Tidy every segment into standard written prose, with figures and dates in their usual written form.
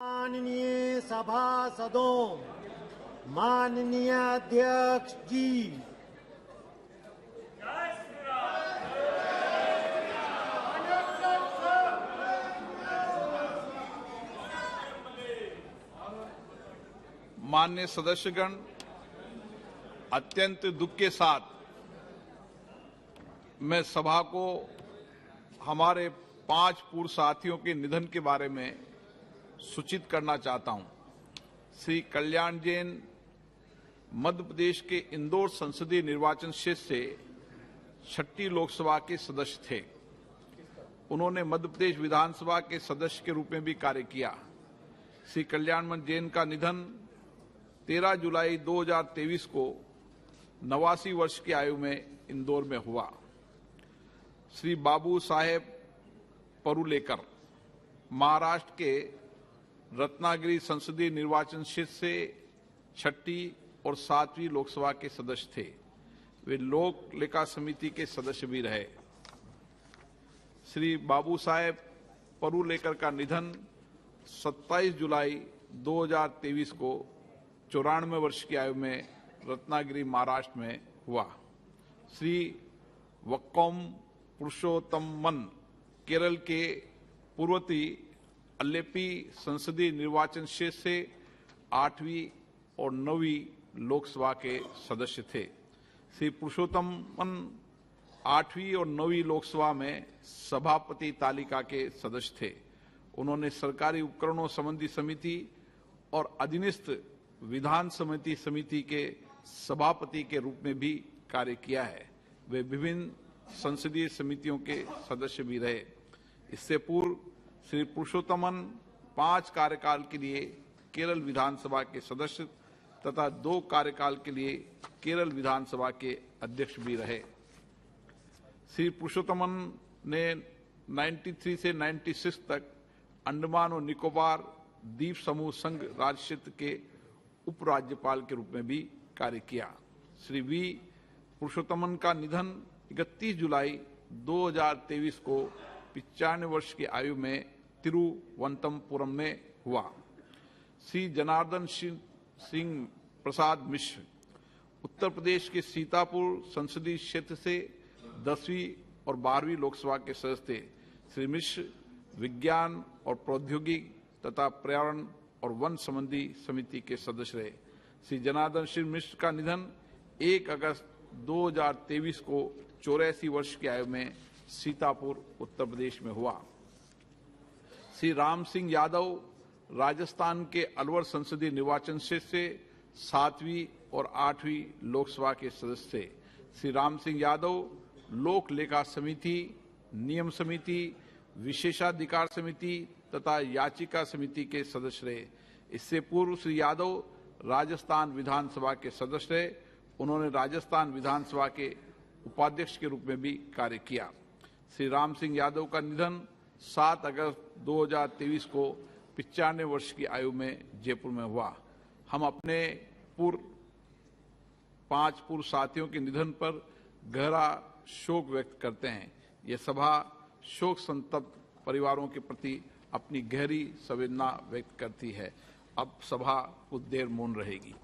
माननीय सभासदों, माननीय अध्यक्ष जी, माननीय सदस्यगण, अत्यंत दुख के साथ मैं सभा को हमारे 5 पूर्व साथियों के निधन के बारे में सूचित करना चाहता हूं। श्री कल्याण जैन मध्य प्रदेश के इंदौर संसदीय निर्वाचन क्षेत्र से 6ठी लोकसभा के सदस्य थे। उन्होंने मध्य प्रदेश विधानसभा के सदस्य के रूप में भी कार्य किया। श्री कल्याण जैन का निधन 13 जुलाई 2023 को 89 वर्ष की आयु में इंदौर में हुआ। श्री बाबू साहेब परुलेकर महाराष्ट्र के रत्नागिरी संसदीय निर्वाचन क्षेत्र से 6ठी और 7वीं लोकसभा के सदस्य थे। वे लोक लेखा समिति के सदस्य भी रहे। श्री बाबू साहेब परुलेकर का निधन 27 जुलाई 2023 को 94 वर्ष की आयु में रत्नागिरी महाराष्ट्र में हुआ। श्री वक्कम पुरुषोत्तमन केरल के पूर्वती अल्लेपी संसदीय निर्वाचन क्षेत्र से 8वीं और 9वीं लोकसभा के सदस्य थे। श्री पुरुषोत्तमन 8वीं और 9वीं लोकसभा में सभापति तालिका के सदस्य थे। उन्होंने सरकारी उपकरणों संबंधी समिति और अधीनस्थ विधान समिति के सभापति के रूप में भी कार्य किया है। वे विभिन्न संसदीय समितियों के सदस्य भी रहे। इससे पूर्व श्री पुरुषोत्तमन 5 कार्यकाल के लिए केरल विधानसभा के सदस्य तथा 2 कार्यकाल के लिए केरल विधानसभा के अध्यक्ष भी रहे। श्री पुरुषोत्तमन ने 93 से 96 तक अंडमान और निकोबार द्वीप समूह संघ राज्य क्षेत्र के उपराज्यपाल के रूप में भी कार्य किया। श्री वी पुरुषोत्तमन का निधन 31 जुलाई 2023 को 95 वर्ष की आयु में तिरुवनंतपुरम में हुआ। श्री जनार्दन सिंह प्रसाद मिश्र उत्तर प्रदेश के सीतापुर संसदीय क्षेत्र से 10वीं और 12वीं लोकसभा के सदस्य थे। श्री मिश्र विज्ञान और प्रौद्योगिकी तथा पर्यावरण और वन संबंधी समिति के सदस्य रहे। श्री जनार्दन सिंह मिश्र का निधन 1 अगस्त 2023 को 84 वर्ष की आयु में सीतापुर उत्तर प्रदेश में हुआ। श्री राम सिंह यादव राजस्थान के अलवर संसदीय निर्वाचन क्षेत्र से 7वीं और 8वीं लोकसभा के सदस्य थे। श्री राम सिंह यादव लोक लेखा समिति, नियम समिति, विशेषाधिकार समिति तथा याचिका समिति के सदस्य रहे। इससे पूर्व श्री यादव राजस्थान विधानसभा के सदस्य रहे। उन्होंने राजस्थान विधानसभा के उपाध्यक्ष के रूप में भी कार्य किया। श्री राम सिंह यादव का निधन 7 अगस्त 2023 को 95 वर्ष की आयु में जयपुर में हुआ। हम अपने 5 पूर्व साथियों के निधन पर गहरा शोक व्यक्त करते हैं। यह सभा शोक संतप्त परिवारों के प्रति अपनी गहरी संवेदना व्यक्त करती है। अब सभा कुछ देर मौन रहेगी।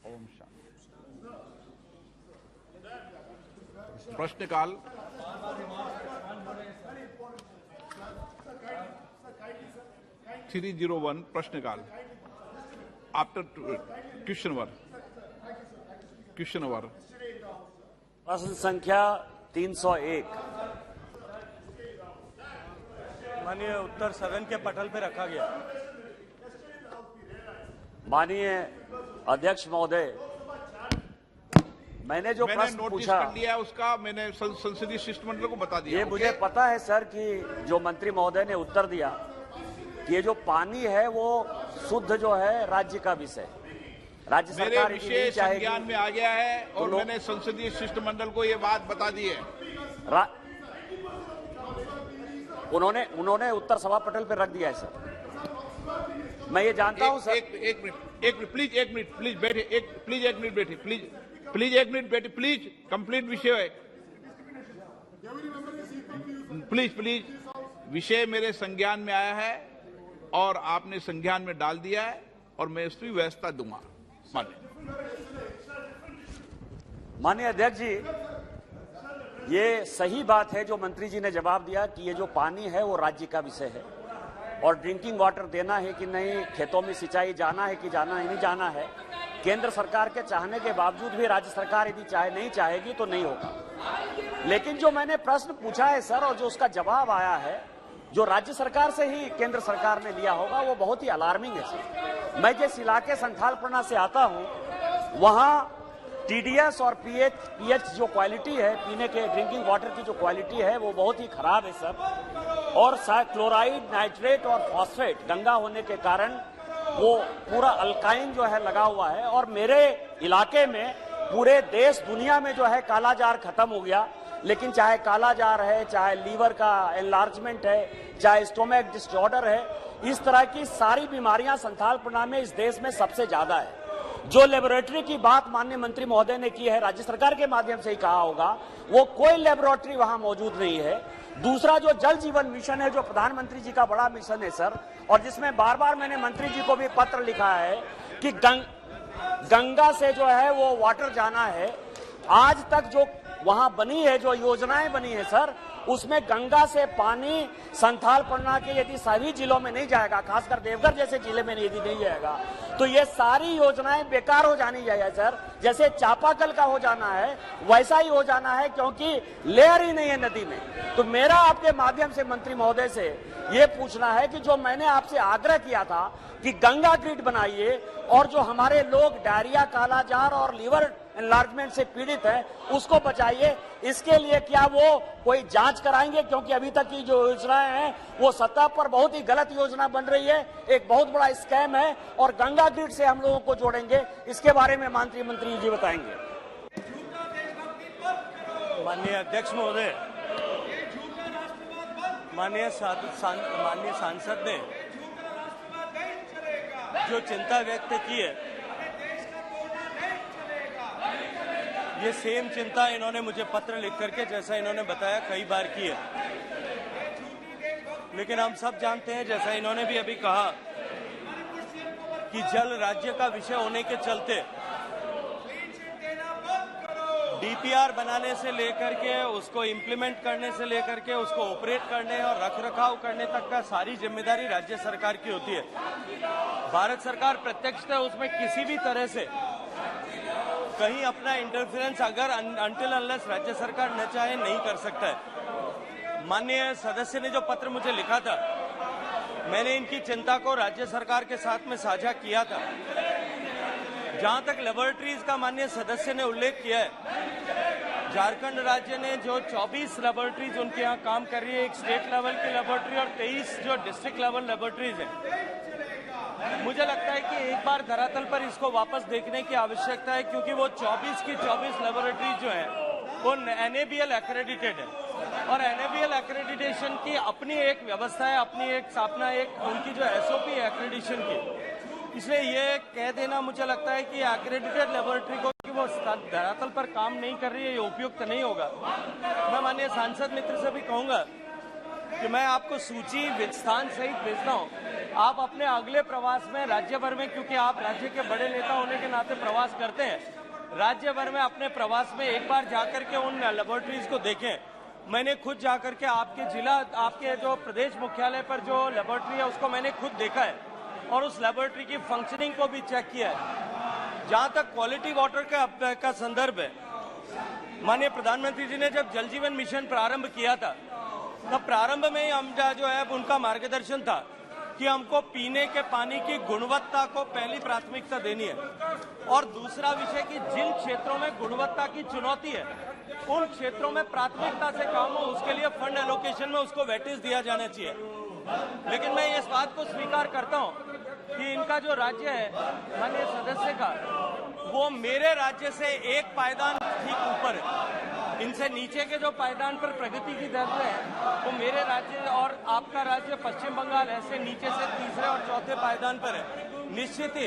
ओम शांति। प्रश्नकाल। (301) प्रश्नकाल। After question hour. प्रश्न संख्या 301। माननीय उत्तर सदन के पटल पे रखा गया। माननीय अध्यक्ष महोदय, मैंने जो प्रश्न पूछा कर लिया उसका मैंने संसदीय शिष्टमंडल को बता दिया। ये मुझे पता है सर कि जो मंत्री महोदय ने उत्तर दिया कि ये जो पानी है वो शुद्ध जो है राज्य का विषय, राज्य सरकार मेरे विशेष संज्ञान में आ गया है और मैंने संसदीय शिष्टमंडल को ये बात बता दी है। उन्होंने उत्तर सभा पटल पर रख दिया है सर। मैं ये जानता हूं सर। एक मिनट प्लीज, एक मिनट प्लीज बैठे, प्लीज प्लीज एक मिनट बेटी, प्लीज कंप्लीट विषय, प्लीज विषय मेरे संज्ञान में आया है और आपने संज्ञान में डाल दिया है और मैं इसकी व्यवस्था दूंगा। माननीय अध्यक्ष जी, ये सही बात है जो मंत्री जी ने जवाब दिया कि ये जो पानी है वो राज्य का विषय है और ड्रिंकिंग वाटर देना है कि नहीं, खेतों में सिंचाई जाना है कि जाना नहीं जाना है, केंद्र सरकार के चाहने के बावजूद भी राज्य सरकार यदि नहीं चाहेगी तो नहीं होगा। लेकिन जो मैंने प्रश्न पूछा है सर और जो उसका जवाब आया है, जो राज्य सरकार से ही केंद्र सरकार ने लिया होगा, वो बहुत ही अलार्मिंग है सर। मैं जिस इलाके संथालपना से आता हूं, वहां टीडीएस और पीएच जो क्वालिटी है, पीने के ड्रिंकिंग वाटर की जो क्वालिटी है वो बहुत ही खराब है सर। और क्लोराइड, नाइट्रेट और फॉस्फेट गंगा होने के कारण वो पूरा अल्काइन जो है लगा हुआ है। और मेरे इलाके में पूरे देश दुनिया में जो है कालाजार खत्म हो गया, लेकिन चाहे कालाजार है, चाहे लीवर का एनलार्जमेंट है, चाहे स्टोमक डिसऑर्डर है, इस तरह की सारी बीमारियां संथालपना में इस देश में सबसे ज्यादा है। जो लेबोरेटरी की बात माननीय मंत्री महोदय ने की है, राज्य सरकार के माध्यम से ही कहा होगा, वो कोई लेबोरेटरी वहां मौजूद नहीं है। दूसरा जो जल जीवन मिशन है, जो प्रधानमंत्री जी का बड़ा मिशन है सर, और जिसमें बार बार मैंने मंत्री जी को भी पत्र लिखा है कि गंगा से जो है वो वाटर जाना है। आज तक जो वहां बनी है, जो योजनाएं बनी है सर, उसमें गंगा से पानी संथालपना के यदि सभी जिलों में नहीं जाएगा, खासकर देवघर जैसे जिले में यदि नहीं जाएगा, तो ये सारी योजनाएं बेकार हो जानी चाहिए सर। जैसे चापाकल का हो जाना है वैसा ही हो जाना है, क्योंकि लेयर ही नहीं है नदी में। तो मेरा आपके माध्यम से मंत्री महोदय से ये पूछना है कि जो मैंने आपसे आग्रह किया था कि गंगा ग्रिड बनाइए और जो हमारे लोग डायरिया, कालाजार और लीवर एनलार्जमेंट से पीड़ित है उसको बचाइए। इसके लिए क्या वो कोई जांच कराएंगे? क्योंकि अभी तक की जो योजनाएं हैं वो सतह पर बहुत ही गलत योजना बन रही है, एक बहुत बड़ा स्कैम है, और गंगा ग्रिड से हम लोगों को जोड़ेंगे। इसके बारे में मंत्री जी बताएंगे। माननीय अध्यक्ष महोदय, माननीय सांसद ने जो चिंता व्यक्त की है, ये सेम चिंता इन्होंने मुझे पत्र लिख करके, जैसा इन्होंने बताया, कई बार की है। लेकिन हम सब जानते हैं, जैसा इन्होंने भी अभी कहा, कि जल राज्य का विषय होने के चलते डीपीआर बनाने से लेकर के, उसको इम्प्लीमेंट करने से लेकर के, उसको ऑपरेट करने और रखरखाव करने तक का सारी जिम्मेदारी राज्य सरकार की होती है। भारत सरकार प्रत्यक्षतः उसमें किसी भी तरह से कहीं अपना इंटरफेरेंस अगर अनटिल अनलेस राज्य सरकार न चाहे नहीं कर सकता है। माननीय सदस्य ने जो पत्र मुझे लिखा था, मैंने इनकी चिंता को राज्य सरकार के साथ में साझा किया था। जहां तक लेबोरेटरीज का माननीय सदस्य ने उल्लेख किया है, झारखंड राज्य ने जो 24 लेबोरेटरीज उनके यहाँ काम कर रही है, एक स्टेट लेवल की लेबोरेटरी और 23 जो डिस्ट्रिक्ट लेवल लेबोरेटरीज है। मुझे लगता है कि एक बार धरातल पर इसको वापस देखने की आवश्यकता है, क्योंकि वो 24 की 24 लेबोरेटरीज जो है वो एनएबीएल एक्रेडिटेड है, और एनएबीएल एक्रेडिटेशन की अपनी एक व्यवस्था है, अपनी एक स्थापना, एक उनकी जो एसओपी है एक्रेडिटेशन की। इसलिए ये कह देना मुझे लगता है कि एक्रेडिटेड लेबोरेटरी को कि वो धरातल पर काम नहीं कर रही है, ये उपयुक्त नहीं होगा। मैं माननीय सांसद मित्र से भी कहूंगा कि मैं आपको सूची स्थान सहित भेजता हूँ। आप अपने अगले प्रवास में राज्य भर में, क्योंकि आप राज्य के बड़े नेता होने के नाते प्रवास करते हैं, राज्य भर में अपने प्रवास में एक बार जाकर के उन लेबोरेटरीज को देखें। मैंने खुद जाकर के आपके जिला, आपके जो प्रदेश मुख्यालय पर जो लेबोरेटरी है उसको मैंने खुद देखा है, और उस लेबोरेटरी की फंक्शनिंग को भी चेक किया है। जहां तक क्वालिटी वाटर का संदर्भ है, माननीय प्रधानमंत्री जी ने जब जल जीवन मिशन प्रारंभ किया था, तब प्रारंभ में ही हम जो है उनका मार्गदर्शन था कि हमको पीने के पानी की गुणवत्ता को पहली प्राथमिकता देनी है, और दूसरा विषय कि जिन क्षेत्रों में गुणवत्ता की चुनौती है उन क्षेत्रों में प्राथमिकता से काम हो, उसके लिए फंड एलोकेशन में उसको वेटेज दिया जाना चाहिए। लेकिन मैं इस बात को स्वीकार करता हूं कि इनका जो राज्य है माननीय सदस्य का, वो मेरे राज्य से एक पायदान ठीक ऊपर है। इनसे नीचे के जो पायदान पर प्रगति की दर है वो मेरे राज्य और आपका राज्य पश्चिम बंगाल ऐसे नीचे से तीसरे और चौथे पायदान पर है। निश्चित ही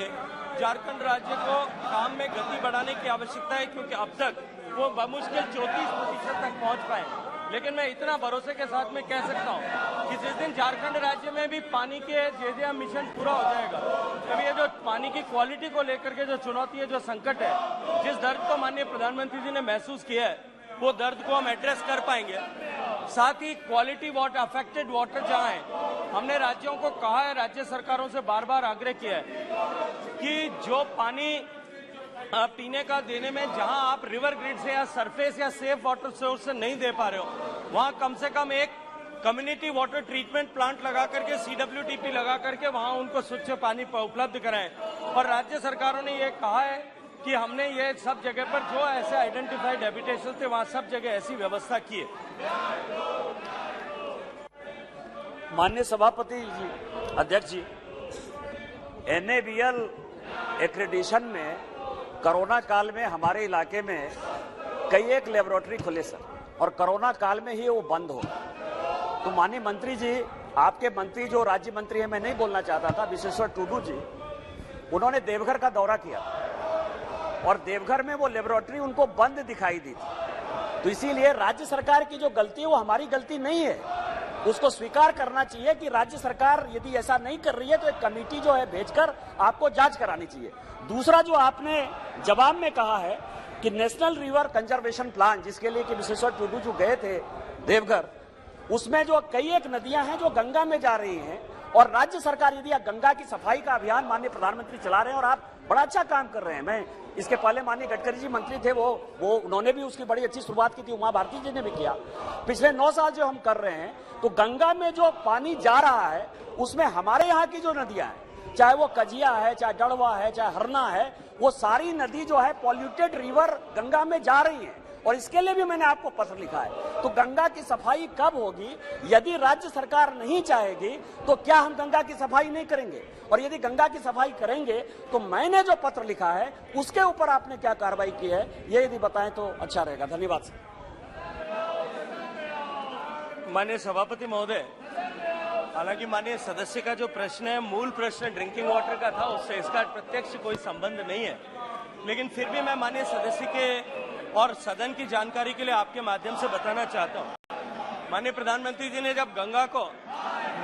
झारखंड राज्य को काम में गति बढ़ाने की आवश्यकता है, क्योंकि अब तक वो बमुश्किल 34% तक पहुंच पाए। लेकिन मैं इतना भरोसे के साथ में कह सकता हूं कि जिस दिन झारखंड राज्य में भी पानी के JJM मिशन पूरा हो जाएगा, तब ये जो पानी की क्वालिटी को लेकर के जो चुनौती है, जो संकट है, जिस दर्द को माननीय प्रधानमंत्री जी ने महसूस किया है, वो दर्द को हम एड्रेस कर पाएंगे। साथ ही क्वालिटी वाटर, अफेक्टेड वाटर जहां है, हमने राज्यों को कहा है, राज्य सरकारों से बार बार आग्रह किया है कि जो पानी पीने का देने में जहां आप रिवर ग्रिड से या सरफेस या सेफ वाटर सोर्स से नहीं दे पा रहे हो, वहां कम से कम एक कम्युनिटी वाटर ट्रीटमेंट प्लांट लगा करके, CWTP लगा करके वहां उनको स्वच्छ पानी उपलब्ध कराएं। और राज्य सरकारों ने ये कहा है कि हमने ये सब जगह पर जो ऐसे आइडेंटिफाइड हैबिटेशन थे, वहां सब जगह ऐसी व्यवस्था की है। माननीय सभापति जी, अध्यक्ष जी, NABL एक्रेडिशन में कोरोना काल में हमारे इलाके में कई एक लेबोरेटरी खुले सर, और कोरोना काल में ही वो बंद हो। तो माननीय मंत्री जी, आपके मंत्री जो राज्य मंत्री है, मैं नहीं बोलना चाहता था, विश्वेश्वर टुडू जी, उन्होंने देवघर का दौरा किया और देवघर में वो लेबोरेटरी उनको बंद दिखाई दी थी। तो इसीलिए राज्य सरकार की जो गलती है वो हमारी गलती नहीं है, उसको स्वीकार करना चाहिए कि राज्य सरकार यदि ऐसा नहीं कर रही है तो एक कमेटी जो है भेजकर आपको जांच करानी चाहिए। दूसरा जो आपने जवाब में कहा है कि नेशनल रिवर कंजर्वेशन प्लान, जिसके लिए कि विश्वेश्वर टुडू जो गए थे देवघर, उसमें जो कई एक नदियां हैं जो गंगा में जा रही हैं, और राज्य सरकार यदि गंगा की सफाई का अभियान माननीय प्रधानमंत्री चला रहे हैं और आप बड़ा अच्छा काम कर रहे हैं। मैं इसके पहले माननीय गडकरी जी मंत्री थे, वो उन्होंने भी उसकी बड़ी अच्छी शुरुआत की थी, उमा भारती जी ने भी किया। पिछले 9 साल जो हम कर रहे हैं, तो गंगा में जो पानी जा रहा है उसमें हमारे यहाँ की जो नदियां हैं, चाहे वो कजिया है, चाहे डड़वा है, चाहे हरना है, वो सारी नदी जो है पॉल्यूटेड रिवर गंगा में जा रही है। और इसके लिए भी मैंने आपको पत्र लिखा है। तो गंगा की सफाई कब होगी? यदि राज्य सरकार नहीं चाहेगी तो क्या हम गंगा की सफाई नहीं करेंगे? और यदि गंगा की सफाई करेंगे तो मैंने जो पत्र लिखा है उसके ऊपर आपने क्या कार्रवाई की है, ये यदि बताएं तो अच्छा रहेगा। धन्यवाद सर। माननीय सभापति महोदय, हालांकि माननीय सदस्य का जो प्रश्न है, मूल प्रश्न ड्रिंकिंग वाटर का था, उससे इसका प्रत्यक्ष कोई संबंध नहीं है। लेकिन फिर भी मैं माननीय सदस्य के और सदन की जानकारी के लिए आपके माध्यम से बताना चाहता हूं। माननीय प्रधानमंत्री जी ने जब गंगा को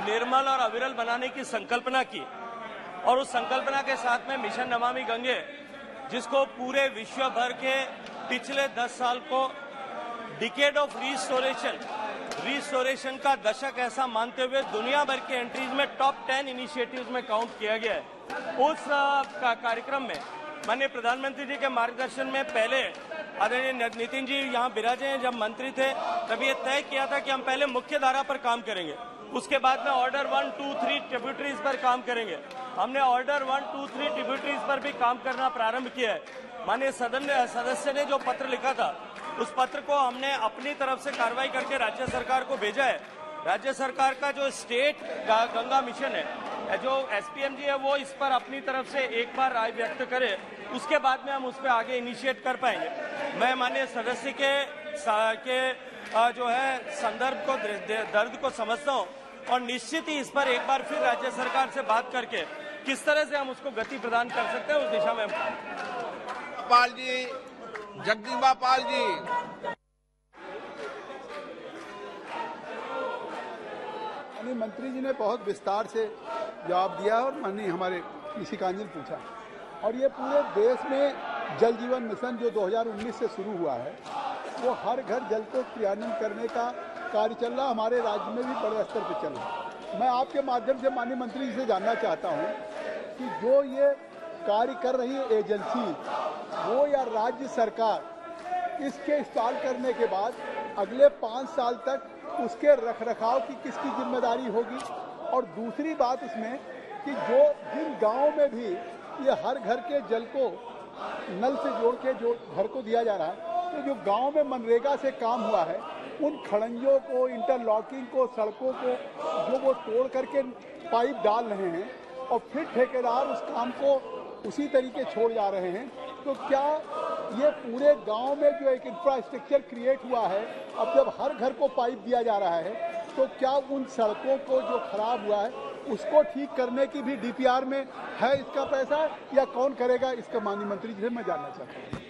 निर्मल और अविरल बनाने की संकल्पना की, और उस संकल्पना के साथ में मिशन नमामि गंगे, जिसको पूरे विश्व भर के पिछले 10 साल को डिकेड ऑफ रिस्टोरेशन का दशक ऐसा मानते हुए दुनिया भर के एंट्रीज में टॉप 10 इनिशिएटिव्स में काउंट किया गया है। उस कार्यक्रम में माननीय प्रधानमंत्री जी के मार्गदर्शन में पहले आदरणीय नितिन जी यहाँ विराजे हैं, जब मंत्री थे तब ये तय किया था कि हम पहले मुख्य धारा पर काम करेंगे, उसके बाद में ऑर्डर 1, 2, 3 ट्रिब्यूटरीज पर काम करेंगे। हमने ऑर्डर 1, 2, 3 ट्रिब्यूटरीज पर भी काम करना प्रारंभ किया है। माननीय सदस्य ने जो पत्र लिखा था, उस पत्र को हमने अपनी तरफ से कार्रवाई करके राज्य सरकार को भेजा है। राज्य सरकार का जो स्टेट गंगा मिशन है, जो SPM जी है, वो इस पर अपनी तरफ से एक बार राय व्यक्त करे, उसके बाद में हम उस पर आगे इनिशिएट कर पाएंगे। मैं माननीय सदस्य के जो है संदर्भ को, दर्द को समझता हूँ, और निश्चित ही इस पर एक बार फिर राज्य सरकार से बात करके किस तरह से हम उसको गति प्रदान कर सकते हैं, उस दिशा में पाल जी, जगदीबा पाल जी। माननीय मंत्री जी ने बहुत विस्तार से जवाब दिया और माननीय हमारे निशिकांत जी ने पूछा, और ये पूरे देश में जल जीवन मिशन जो 2019 से शुरू हुआ है, वो हर घर जल को क्रियान्वयन करने का कार्य चल रहा, हमारे राज्य में भी बड़े स्तर पर चल रहा है। मैं आपके माध्यम से माननीय मंत्री जी से जानना चाहता हूँ कि जो ये कार्य कर रही है एजेंसी, वो या राज्य सरकार, इसके इंस्टॉल करने के बाद अगले 5 साल तक उसके रखरखाव की किसकी जिम्मेदारी होगी? और दूसरी बात उसमें कि जो जिन गाँवों में भी ये हर घर के जल को नल से जोड़ के जो घर को दिया जा रहा है, तो जो गांव में मनरेगा से काम हुआ है, उन खड़ंजों को, इंटरलॉकिंग को, सड़कों को जो वो तोड़ करके पाइप डाल रहे हैं और फिर ठेकेदार उस काम को उसी तरीके छोड़ जा रहे हैं, तो क्या ये पूरे गांव में जो एक इंफ्रास्ट्रक्चर क्रिएट हुआ है, अब जब हर घर को पाइप दिया जा रहा है, तो क्या उन सड़कों को जो खराब हुआ है उसको ठीक करने की भी डीपीआर में है इसका पैसा या कौन करेगा, इसका माननीय मंत्री जी से मैं जानना चाहता हूँ।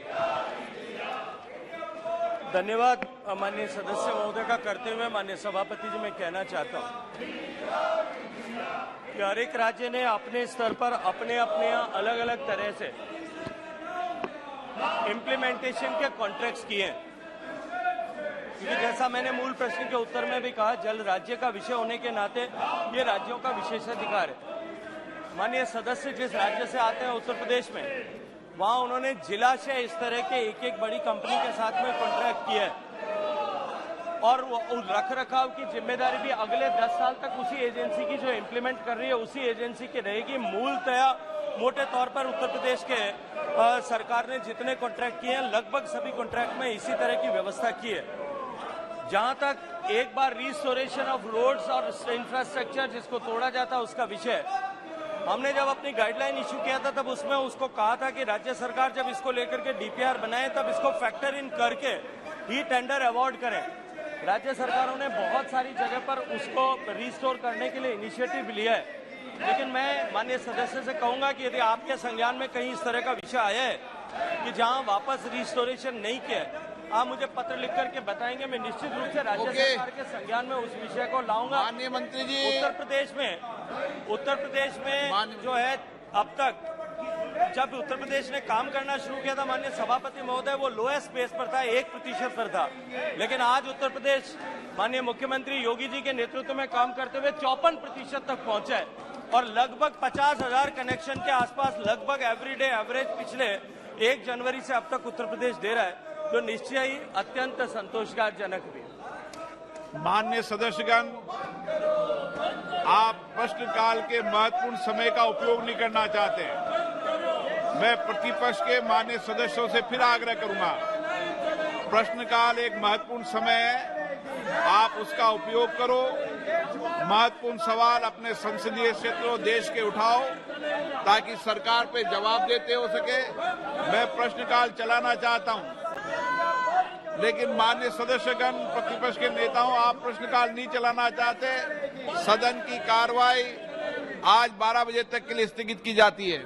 धन्यवाद माननीय सदस्य महोदय का करते हुए माननीय सभापति जी मैं कहना चाहता हूँ कि हर एक राज्य ने अपने स्तर पर अपने अपने अलग अलग तरह से इम्प्लीमेंटेशन के कॉन्ट्रैक्ट्स किए हैं, क्योंकि जैसा मैंने मूल प्रश्न के उत्तर में भी कहा, जल राज्य का विषय होने के नाते ये राज्यों का विशेषाधिकार है। माननीय सदस्य जिस राज्य से आते हैं उत्तर प्रदेश में, वहां उन्होंने जिला से इस तरह के एक एक बड़ी कंपनी के साथ में कॉन्ट्रैक्ट किया है और रख रखाव की जिम्मेदारी भी अगले 10 साल तक उसी एजेंसी की जो इम्प्लीमेंट कर रही है उसी एजेंसी की रहेगी। मूलतया मोटे तौर पर उत्तर प्रदेश के सरकार ने जितने कॉन्ट्रैक्ट किए हैं लगभग सभी कॉन्ट्रैक्ट में इसी तरह की व्यवस्था की है। जहां तक एक बार रिस्टोरेशन ऑफ रोड्स और इंफ्रास्ट्रक्चर जिसको तोड़ा जाता है उसका विषय, हमने जब अपनी गाइडलाइन इशू किया था तब उसमें उसको कहा था कि राज्य सरकार जब इसको लेकर के डीपीआर बनाए तब इसको फैक्टर इन करके ही टेंडर अवॉर्ड करें। राज्य सरकारों ने बहुत सारी जगह पर उसको रिस्टोर करने के लिए इनिशिएटिव लिया है, लेकिन मैं माननीय सदस्य से कहूंगा कि यदि आपके संज्ञान में कहीं इस तरह का विषय आया है कि जहां वापस रिस्टोरेशन नहीं किया, आप मुझे पत्र लिख करके बताएंगे, मैं निश्चित रूप से राज्य सरकार के संज्ञान में उस विषय को लाऊंगा। माननीय मंत्री जी, उत्तर प्रदेश में जो है अब तक जब उत्तर प्रदेश ने काम करना शुरू किया था माननीय सभापति महोदय, वो लोएस्ट बेस पर था, 1% पर था, लेकिन आज उत्तर प्रदेश माननीय मुख्यमंत्री योगी जी के नेतृत्व में काम करते हुए 54% तक पहुंचा है और लगभग 50,000 कनेक्शन के आसपास लगभग एवरीडे एवरेज पिछले 1 जनवरी से अब तक उत्तर प्रदेश दे रहा है, जो निश्चय ही अत्यंत संतोषजनक भी। माननीय सदस्यगण, आप प्रश्नकाल के महत्वपूर्ण समय का उपयोग नहीं करना चाहते हैं। मैं प्रतिपक्ष के माननीय सदस्यों से फिर आग्रह करूंगा, प्रश्नकाल एक महत्वपूर्ण समय है, आप उसका उपयोग करो। महत्वपूर्ण सवाल अपने संसदीय क्षेत्रों देश के उठाओ ताकि सरकार पे जवाब देते हो सके। मैं प्रश्नकाल चलाना चाहता हूं, लेकिन माननीय सदस्यगण, प्रतिपक्ष के नेताओं, आप प्रश्नकाल नहीं चलाना चाहते। सदन की कार्रवाई आज 12 बजे तक के लिए स्थगित की जाती है।